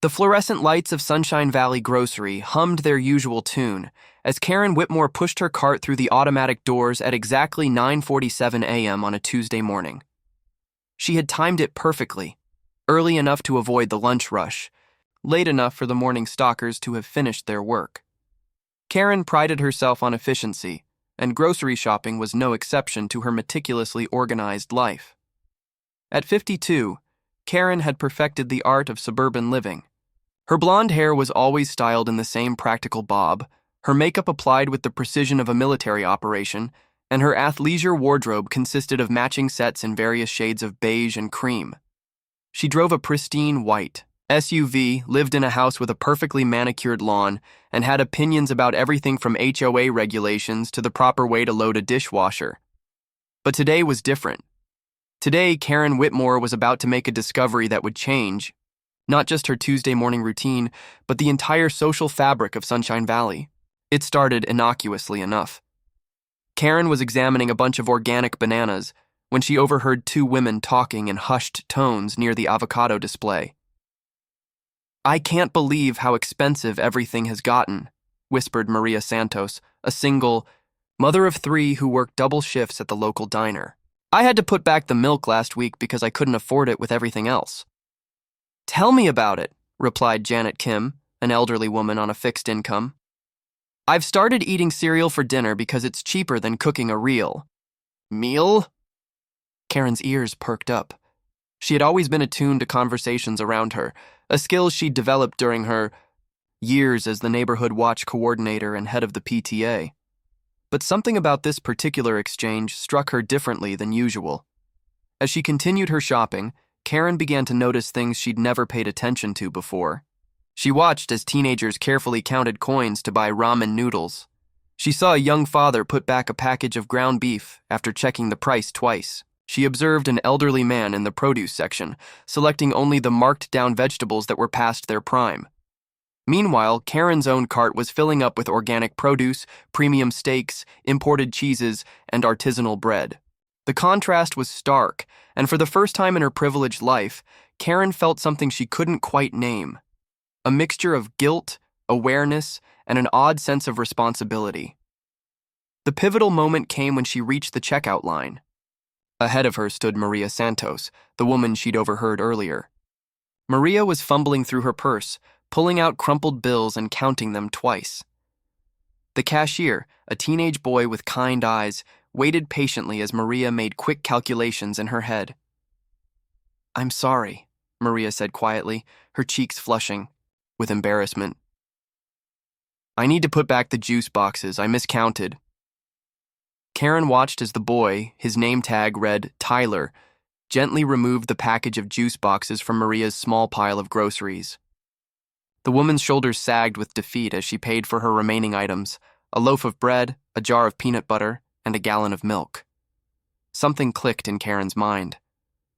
The fluorescent lights of Sunshine Valley Grocery hummed their usual tune as Karen Whitmore pushed her cart through the automatic doors at exactly 9:47 a.m. on a Tuesday morning. She had timed it perfectly, early enough to avoid the lunch rush, late enough for the morning stalkers to have finished their work. Karen prided herself on efficiency, and grocery shopping was no exception to her meticulously organized life. At 52, Karen had perfected the art of suburban living. Her blonde hair was always styled in the same practical bob, her makeup applied with the precision of a military operation, and her athleisure wardrobe consisted of matching sets in various shades of beige and cream. She drove a pristine white SUV, lived in a house with a perfectly manicured lawn, and had opinions about everything from HOA regulations to the proper way to load a dishwasher. But today was different. Today, Karen Whitmore was about to make a discovery that would change, not just her Tuesday morning routine, but the entire social fabric of Sunshine Valley. It started innocuously enough. Karen was examining a bunch of organic bananas when she overheard two women talking in hushed tones near the avocado display. "I can't believe how expensive everything has gotten," whispered Maria Santos, a single mother of three who worked double shifts at the local diner. "I had to put back the milk last week because I couldn't afford it with everything else." "Tell me about it," replied Janet Kim, an elderly woman on a fixed income. "I've started eating cereal for dinner because it's cheaper than cooking a real meal." Karen's ears perked up. She had always been attuned to conversations around her, a skill she'd developed during her years as the neighborhood watch coordinator and head of the PTA. But something about this particular exchange struck her differently than usual. As she continued her shopping, Karen began to notice things she'd never paid attention to before. She watched as teenagers carefully counted coins to buy ramen noodles. She saw a young father put back a package of ground beef after checking the price twice. She observed an elderly man in the produce section, selecting only the marked-down vegetables that were past their prime. Meanwhile, Karen's own cart was filling up with organic produce, premium steaks, imported cheeses, and artisanal bread. The contrast was stark, and for the first time in her privileged life, Karen felt something she couldn't quite name. A mixture of guilt, awareness, and an odd sense of responsibility. The pivotal moment came when she reached the checkout line. Ahead of her stood Maria Santos, the woman she'd overheard earlier. Maria was fumbling through her purse, pulling out crumpled bills and counting them twice. The cashier, a teenage boy with kind eyes, waited patiently as Maria made quick calculations in her head. "I'm sorry," Maria said quietly, her cheeks flushing with embarrassment. "I need to put back the juice boxes. I miscounted." Karen watched as the boy, his name tag read Tyler, gently removed the package of juice boxes from Maria's small pile of groceries. The woman's shoulders sagged with defeat as she paid for her remaining items, a loaf of bread, a jar of peanut butter, and a gallon of milk. Something clicked in Karen's mind,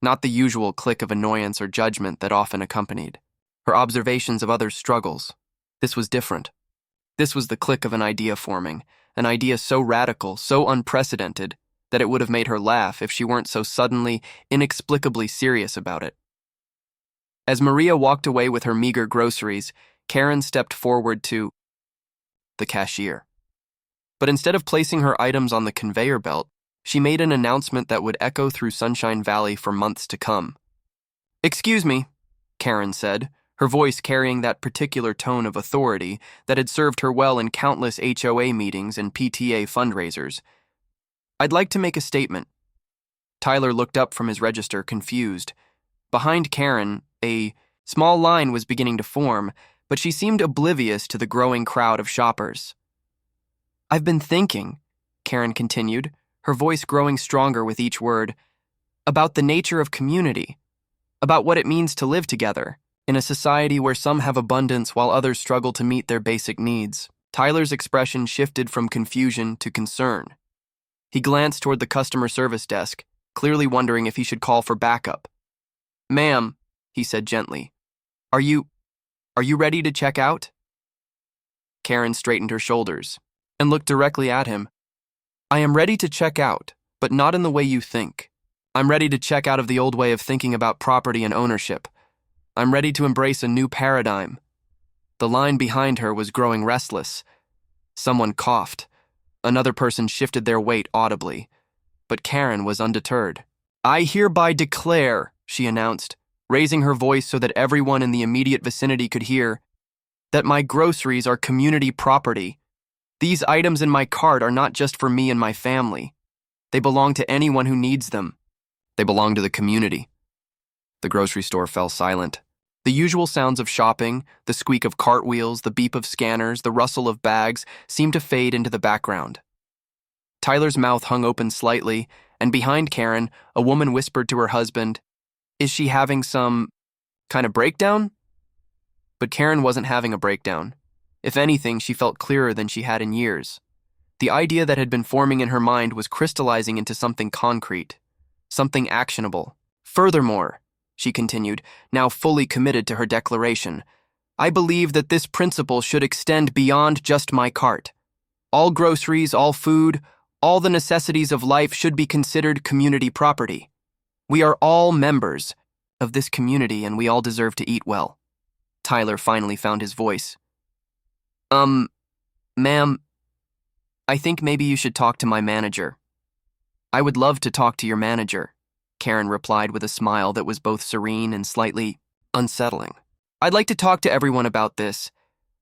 not the usual click of annoyance or judgment that often accompanied her observations of others' struggles. This was different. This was the click of an idea forming, an idea so radical, so unprecedented, that it would have made her laugh if she weren't so suddenly, inexplicably serious about it. As Maria walked away with her meager groceries, Karen stepped forward to the cashier. But instead of placing her items on the conveyor belt, she made an announcement that would echo through Sunshine Valley for months to come. "Excuse me," Karen said, her voice carrying that particular tone of authority that had served her well in countless HOA meetings and PTA fundraisers. "I'd like to make a statement." Tyler looked up from his register, confused. Behind Karen, a small line was beginning to form, but she seemed oblivious to the growing crowd of shoppers. "I've been thinking," Karen continued, her voice growing stronger with each word, "about the nature of community, about what it means to live together in a society where some have abundance while others struggle to meet their basic needs." Tyler's expression shifted from confusion to concern. He glanced toward the customer service desk, clearly wondering if he should call for backup. "Ma'am," he said gently, Are you ready to check out?" Karen straightened her shoulders and looked directly at him. "I am ready to check out, but not in the way you think. I'm ready to check out of the old way of thinking about property and ownership. I'm ready to embrace a new paradigm. The line behind her was growing restless. Someone coughed. Another person shifted their weight audibly. But Karen was undeterred. I hereby declare, she announced, raising her voice so that everyone in the immediate vicinity could hear, that my groceries are community property. These items in my cart are not just for me and my family. They belong to anyone who needs them. They belong to the community. The grocery store fell silent. The usual sounds of shopping, the squeak of cartwheels, the beep of scanners, the rustle of bags, seemed to fade into the background. Tyler's mouth hung open slightly, and behind Karen, a woman whispered to her husband, "Is she having some kind of breakdown?" But Karen wasn't having a breakdown. If anything, she felt clearer than she had in years. The idea that had been forming in her mind was crystallizing into something concrete, something actionable. Furthermore, she continued, now fully committed to her declaration, I believe that this principle should extend beyond just my cart. All groceries, all food, all the necessities of life should be considered community property. We are all members of this community and we all deserve to eat well. Tyler finally found his voice. Ma'am, I think maybe you should talk to my manager. I would love to talk to your manager, Karen replied with a smile that was both serene and slightly unsettling. I'd like to talk to everyone about this.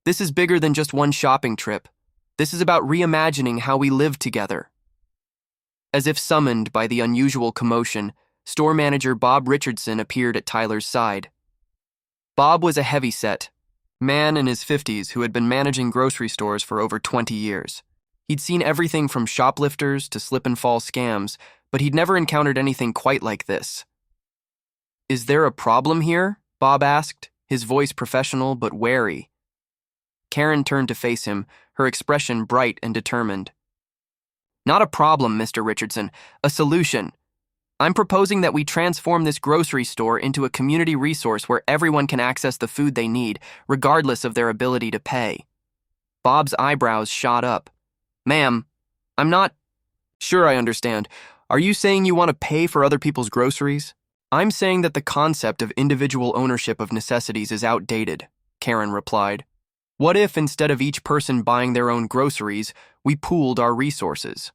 This is bigger than just one shopping trip. This is about reimagining how we live together. As if summoned by the unusual commotion, store manager Bob Richardson appeared at Tyler's side. Bob was a heavyset man in his 50s who had been managing grocery stores for over 20 years. He'd seen everything from shoplifters to slip-and-fall scams, but he'd never encountered anything quite like this. Is there a problem here? Bob asked, his voice professional but wary. Karen turned to face him, her expression bright and determined. Not a problem, Mr. Richardson, a solution. I'm proposing that we transform this grocery store into a community resource where everyone can access the food they need, regardless of their ability to pay. Bob's eyebrows shot up. Ma'am, I'm not... Sure, I understand. Are you saying you want to pay for other people's groceries? I'm saying that the concept of individual ownership of necessities is outdated, Karen replied. What if, instead of each person buying their own groceries, we pooled our resources?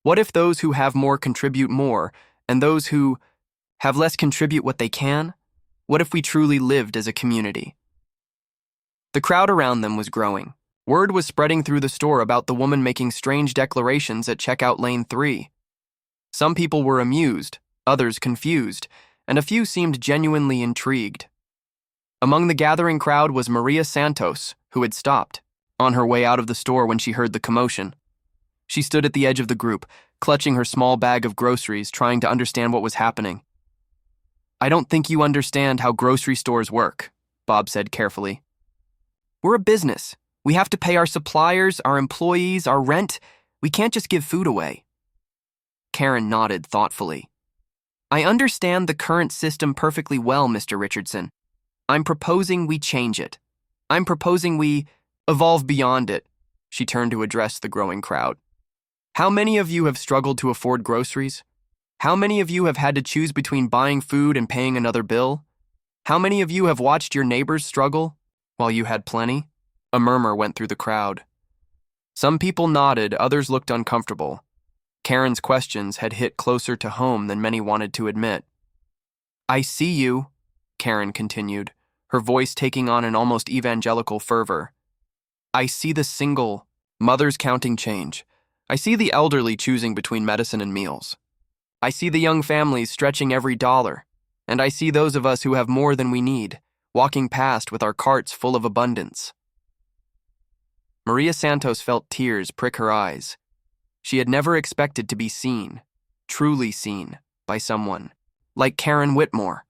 What if those who have more contribute more, and those who have less contribute what they can? What if we truly lived as a community? The crowd around them was growing. Word was spreading through the store about the woman making strange declarations at checkout lane 3. Some people were amused, others confused, and a few seemed genuinely intrigued. Among the gathering crowd was Maria Santos, who had stopped, on her way out of the store when she heard the commotion. She stood at the edge of the group, clutching her small bag of groceries, trying to understand what was happening. I don't think you understand how grocery stores work, Bob said carefully. We're a business. We have to pay our suppliers, our employees, our rent. We can't just give food away. Karen nodded thoughtfully. I understand the current system perfectly well, Mr. Richardson. I'm proposing we change it. I'm proposing we evolve beyond it. She turned to address the growing crowd. How many of you have struggled to afford groceries? How many of you have had to choose between buying food and paying another bill? How many of you have watched your neighbors struggle while you had plenty? A murmur went through the crowd. Some people nodded, others looked uncomfortable. Karen's questions had hit closer to home than many wanted to admit. I see you, Karen continued, her voice taking on an almost evangelical fervor. I see the single, mothers counting change. I see the elderly choosing between medicine and meals. I see the young families stretching every dollar, and I see those of us who have more than we need, walking past with our carts full of abundance. Maria Santos felt tears prick her eyes. She had never expected to be seen, truly seen, by someone like Karen Whitmore,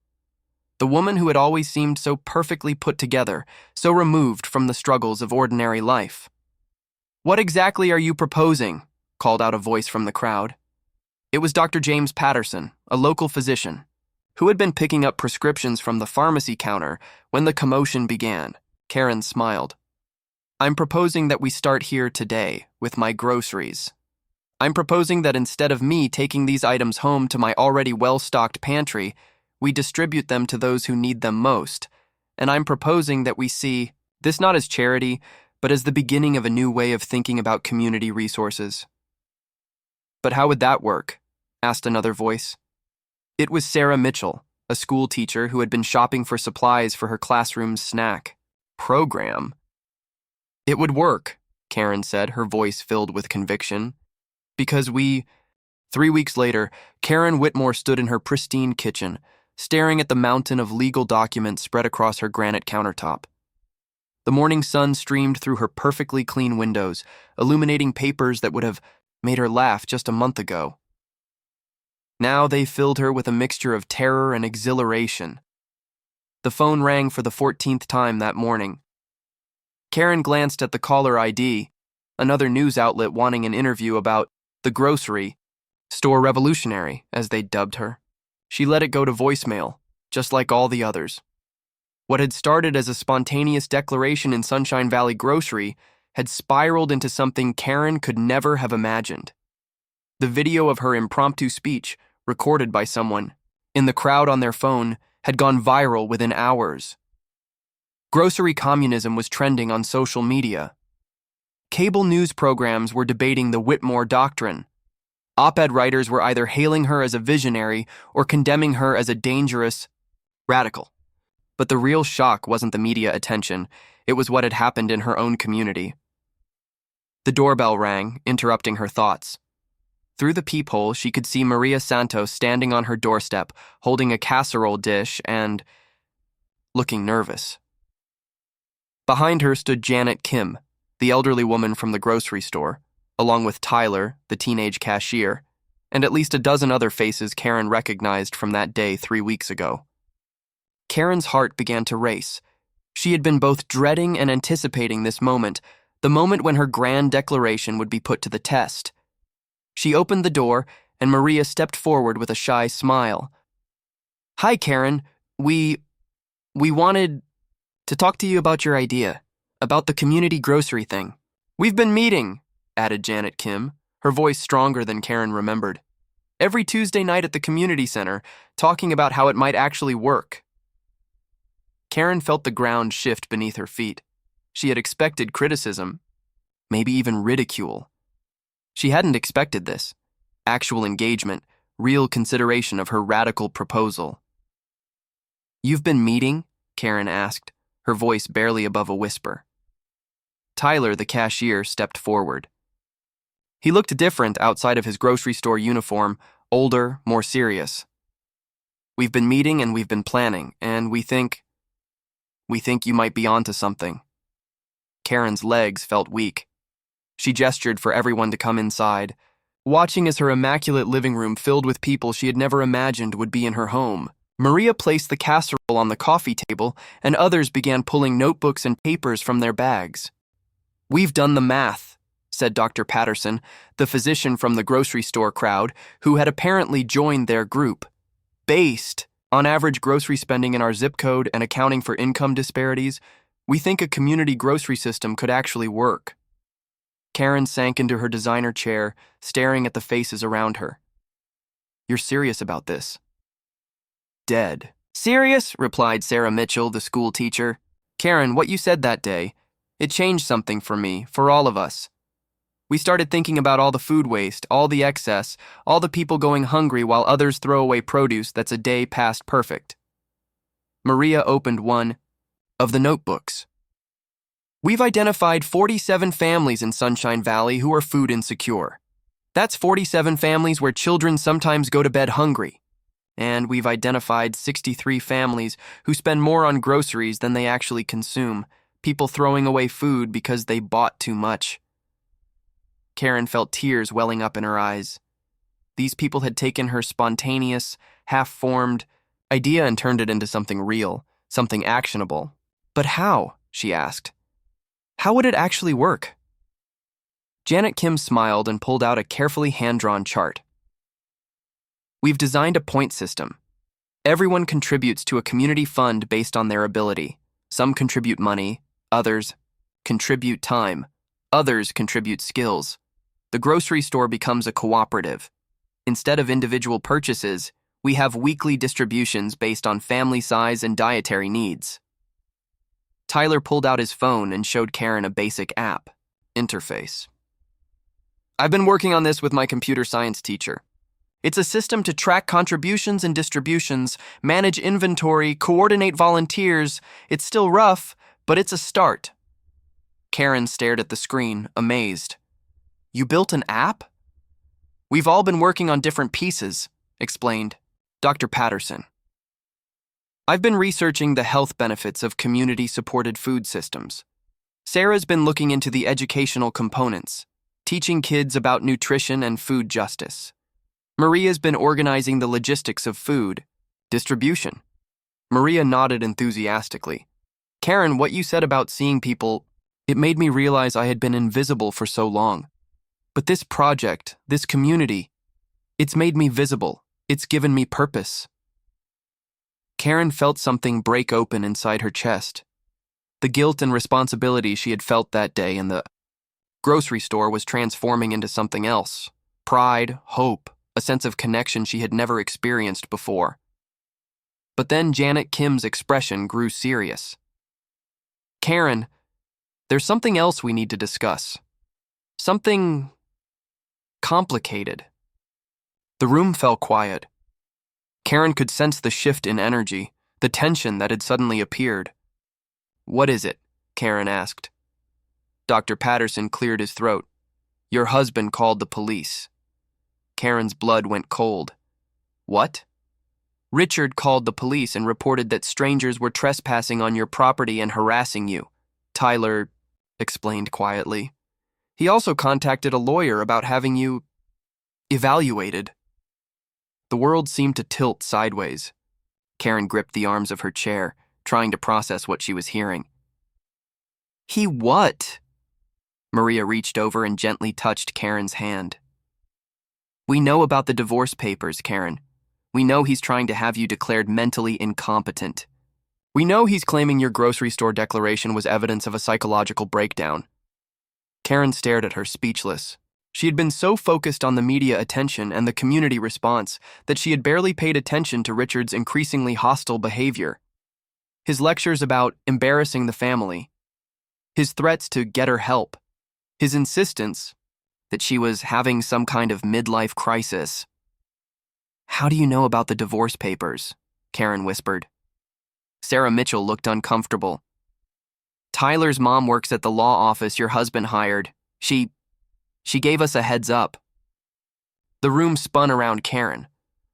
the woman who had always seemed so perfectly put together, so removed from the struggles of ordinary life. What exactly are you proposing? Called out a voice from the crowd. It was Dr. James Patterson, a local physician, who had been picking up prescriptions from the pharmacy counter when the commotion began. Karen smiled. I'm proposing that we start here today with my groceries. I'm proposing that instead of me taking these items home to my already well-stocked pantry, we distribute them to those who need them most, and I'm proposing that we see this not as charity, but as the beginning of a new way of thinking about community resources. But how would that work? Asked another voice. It was Sarah Mitchell, a school teacher who had been shopping for supplies for her classroom's snack program. It would work, Karen said, her voice filled with conviction. Because 3 weeks later, Karen Whitmore stood in her pristine kitchen, staring at the mountain of legal documents spread across her granite countertop. The morning sun streamed through her perfectly clean windows, illuminating papers that would have made her laugh just a month ago. Now they filled her with a mixture of terror and exhilaration. The phone rang for the 14th time that morning. Karen glanced at the caller ID, another news outlet wanting an interview about the grocery store revolutionary, as they dubbed her. She let it go to voicemail, just like all the others. What had started as a spontaneous declaration in Sunshine Valley Grocery had spiraled into something Karen could never have imagined. The video of her impromptu speech, recorded by someone in the crowd on their phone, had gone viral within hours. Grocery communism was trending on social media. Cable news programs were debating the Whitmore doctrine. Op-ed writers were either hailing her as a visionary or condemning her as a dangerous radical. But the real shock wasn't the media attention, it was what had happened in her own community. The doorbell rang, interrupting her thoughts. Through the peephole, she could see Maria Santos standing on her doorstep, holding a casserole dish and looking nervous. Behind her stood Janet Kim, the elderly woman from the grocery store, along with Tyler, the teenage cashier, and at least a dozen other faces Karen recognized from that day 3 weeks ago. Karen's heart began to race. She had been both dreading and anticipating this moment, the moment when her grand declaration would be put to the test. She opened the door, and Maria stepped forward with a shy smile. "Hi, Karen. We wanted to talk to you about your idea, about the community grocery thing." "We've been meeting," added Janet Kim, her voice stronger than Karen remembered. "Every Tuesday night at the community center, talking about how it might actually work." Karen felt the ground shift beneath her feet. She had expected criticism, maybe even ridicule. She hadn't expected this. Actual engagement, real consideration of her radical proposal. "You've been meeting?" Karen asked, her voice barely above a whisper. Tyler, the cashier, stepped forward. He looked different outside of his grocery store uniform, older, more serious. "We've been meeting and we've been planning, and we think you might be onto something." Karen's legs felt weak. She gestured for everyone to come inside, watching as her immaculate living room filled with people she had never imagined would be in her home. Maria placed the casserole on the coffee table, and others began pulling notebooks and papers from their bags. "We've done the math," said Dr. Patterson, the physician from the grocery store crowd, who had apparently joined their group. "Based on average grocery spending in our zip code and accounting for income disparities, we think a community grocery system could actually work." Karen sank into her designer chair, staring at the faces around her. "You're serious about this?" "Dead." "Serious?" replied Sarah Mitchell, the school teacher. "Karen, what you said that day, it changed something for me, for all of us. We started thinking about all the food waste, all the excess, all the people going hungry while others throw away produce that's a day past perfect." Maria opened one of the notebooks. "We've identified 47 families in Sunshine Valley who are food insecure. That's 47 families where children sometimes go to bed hungry. And we've identified 63 families who spend more on groceries than they actually consume, people throwing away food because they bought too much." Karen felt tears welling up in her eyes. These people had taken her spontaneous, half-formed idea and turned it into something real, something actionable. "But how?" she asked. "How would it actually work?" Janet Kim smiled and pulled out a carefully hand-drawn chart. "We've designed a point system. Everyone contributes to a community fund based on their ability. Some contribute money, others contribute time, others contribute skills. The grocery store becomes a cooperative. Instead of individual purchases, we have weekly distributions based on family size and dietary needs." Tyler pulled out his phone and showed Karen a basic app interface. I've been working on this with my computer science teacher. It's a system to track contributions and distributions, manage inventory, coordinate volunteers. It's still rough, but it's a start. Karen stared at the screen, amazed. You built an app? We've all been working on different pieces, explained Dr. Patterson. I've been researching the health benefits of community-supported food systems. Sarah's been looking into the educational components, teaching kids about nutrition and food justice. Maria's been organizing the logistics of food distribution. Maria nodded enthusiastically. Karen, what you said about seeing people, it made me realize I had been invisible for so long. But this project, this community, it's made me visible. It's given me purpose. Karen felt something break open inside her chest. The guilt and responsibility she had felt that day in the grocery store was transforming into something else. Pride, hope, a sense of connection she had never experienced before. But then Janet Kim's expression grew serious. Karen, there's something else we need to discuss. Something complicated. The room fell quiet. Karen could sense the shift in energy, the tension that had suddenly appeared. What is it? Karen asked. Dr. Patterson cleared his throat. Your husband called the police. Karen's blood went cold. What? Richard called the police and reported that strangers were trespassing on your property and harassing you. Tyler explained quietly. He also contacted a lawyer about having you evaluated. The world seemed to tilt sideways. Karen gripped the arms of her chair, trying to process what she was hearing. He what? Maria reached over and gently touched Karen's hand. We know about the divorce papers, Karen. We know he's trying to have you declared mentally incompetent. We know he's claiming your grocery store declaration was evidence of a psychological breakdown. Karen stared at her, speechless. She had been so focused on the media attention and the community response that she had barely paid attention to Richard's increasingly hostile behavior. His lectures about embarrassing the family, his threats to get her help, his insistence that she was having some kind of midlife crisis. How do you know about the divorce papers? Karen whispered. Sarah Mitchell looked uncomfortable. Tyler's mom works at the law office your husband hired. She gave us a heads up. The room spun around Karen.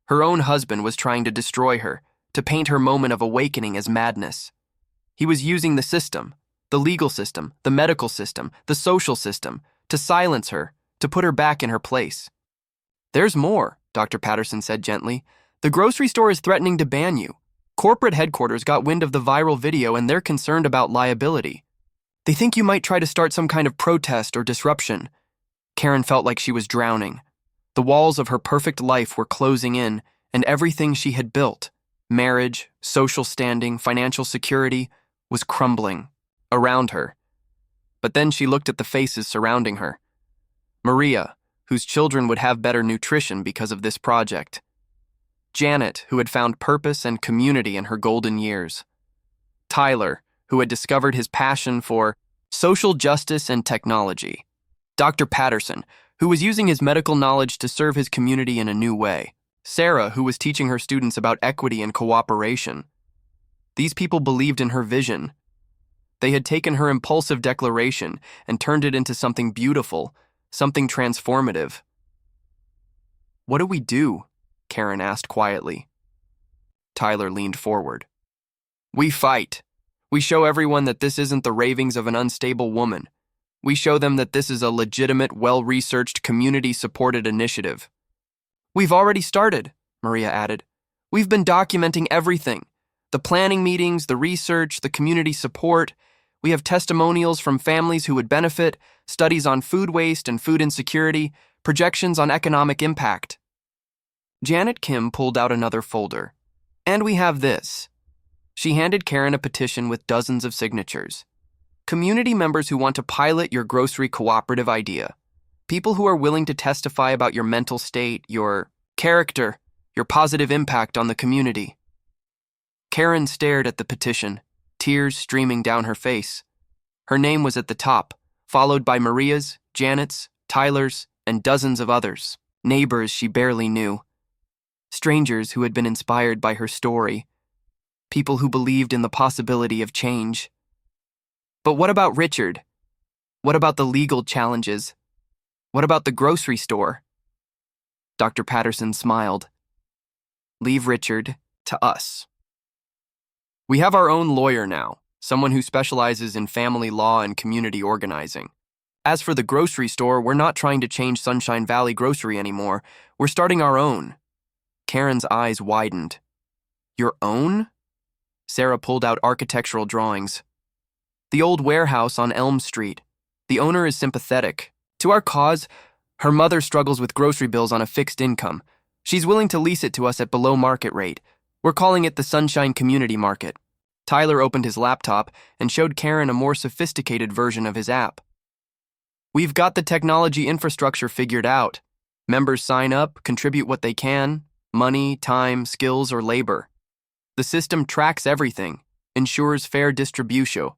Her own husband was trying to destroy her, to paint her moment of awakening as madness. He was using the system, the legal system, the medical system, the social system, to silence her, to put her back in her place. There's more, Dr. Patterson said gently. The grocery store is threatening to ban you. Corporate headquarters got wind of the viral video and they're concerned about liability. They think you might try to start some kind of protest or disruption. Karen felt like she was drowning. The walls of her perfect life were closing in, and everything she had built, marriage, social standing, financial security, was crumbling around her. But then she looked at the faces surrounding her. Maria, whose children would have better nutrition because of this project. Janet, who had found purpose and community in her golden years. Tyler, who had discovered his passion for social justice and technology. Dr. Patterson, who was using his medical knowledge to serve his community in a new way. Sarah, who was teaching her students about equity and cooperation. These people believed in her vision. They had taken her impulsive declaration and turned it into something beautiful, something transformative. What do we do? Karen asked quietly. Tyler leaned forward. We fight. We show everyone that this isn't the ravings of an unstable woman. We show them that this is a legitimate, well-researched, community-supported initiative. We've already started, Maria added. We've been documenting everything. The planning meetings, the research, the community support. We have testimonials from families who would benefit, studies on food waste and food insecurity, projections on economic impact. Janet Kim pulled out another folder. And we have this. She handed Karen a petition with dozens of signatures. Community members who want to pilot your grocery cooperative idea. People who are willing to testify about your mental state, your character, your positive impact on the community. Karen stared at the petition. tears streaming down her face. Her name was at the top, followed by Maria's, Janet's, Tyler's, and dozens of others, neighbors she barely knew. Strangers who had been inspired by her story, people who believed in the possibility of change. But what about Richard? What about the legal challenges? What about the grocery store? Dr. Patterson smiled. Leave Richard to us. We have our own lawyer now, someone who specializes in family law and community organizing. As for the grocery store, we're not trying to change Sunshine Valley Grocery anymore. We're starting our own. Karen's eyes widened. Your own? Sarah pulled out architectural drawings. The old warehouse on Elm Street. The owner is sympathetic to our cause. Her mother struggles with grocery bills on a fixed income. She's willing to lease it to us at below market rate. We're calling it the Sunshine Community Market. Tyler opened his laptop and showed Karen a more sophisticated version of his app. We've got the technology infrastructure figured out. Members sign up, contribute what they can, money, time, skills, or labor. The system tracks everything, ensures fair distribution,